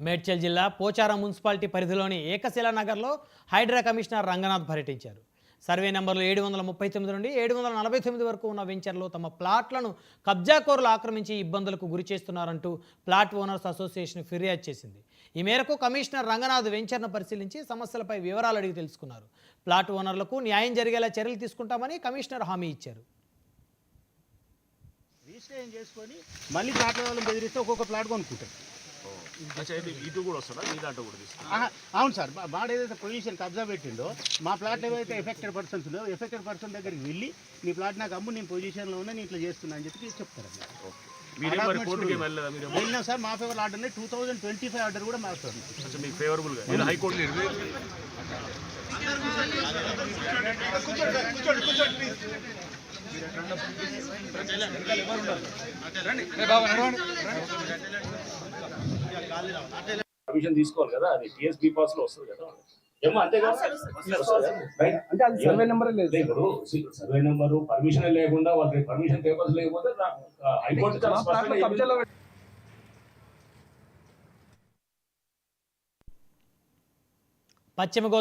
మేడ్చల్ జిల్లా పోచారం మున్సిపాలిటీ పరిధిలోని ఏకశిలా నగర్లో హైడ్రా కమిషనర్ రంగనాథ్ పర్యటించారు. సర్వే నంబర్లు 739 నుండి 749 వరకు ఉన్న వెంచర్లో తమ ప్లాట్లను కబ్జాకోరులు ఆక్రమించి ఇబ్బందులకు గురి చేస్తున్నారంటూ ప్లాట్ ఓనర్స్ అసోసియేషన్ ఫిర్యాదు చేసింది. ఈ మేరకు కమిషనర్ రంగనాథ్ వెంచర్ను పరిశీలించి సమస్యలపై వివరాలు అడిగి తెలుసుకున్నారు. ప్లాట్ ఓనర్లకు న్యాయం జరిగేలా చర్యలు తీసుకుంటామని కమిషనర్ హామీ ఇచ్చారు. రిజిస్ట్రేషన్ చేసుకొని మళ్ళీ ప్లాట్ వాళ్ళని బెదిరిస్తే ఒక్కొక్క ప్లాట్ కొనుక్కుంటారు. అవును సార్, వాడు ఏదైతే పొజిషన్ కబ్జా పెట్టిండో మా ప్లాట్ ఏవైతే ఎఫెక్టెడ్ పర్సన్స్ ఉందో ఎఫెక్టెడ్ పర్సన్ దగ్గరికి వెళ్ళి నీ ప్లాట్ నాకు అమ్ము, నేను పొజిషన్లో ఉన్నా, నేను ఇట్లా చేస్తున్నా అని చెప్పి చెప్తారు. వెళ్ళినా సార్, మా ఫేవర్ ఆర్డర్ 2025 ఆర్డర్ కూడా మారుతుంది. పర్మిషన్ తీసుకోవాలి కదా, అది టీఎస్బీ పాస్ లో వస్తుంది కదా. ఏమో అంతేగా, అంటే అది సర్వే నెంబర్ లేదు. ఇప్పుడు సర్వే నెంబరు పర్మిషన్ లేకుండా వాళ్ళకి పర్మిషన్ పేపర్స్ లేకపోతే హైకోర్టు పశ్చిమ గోదావరి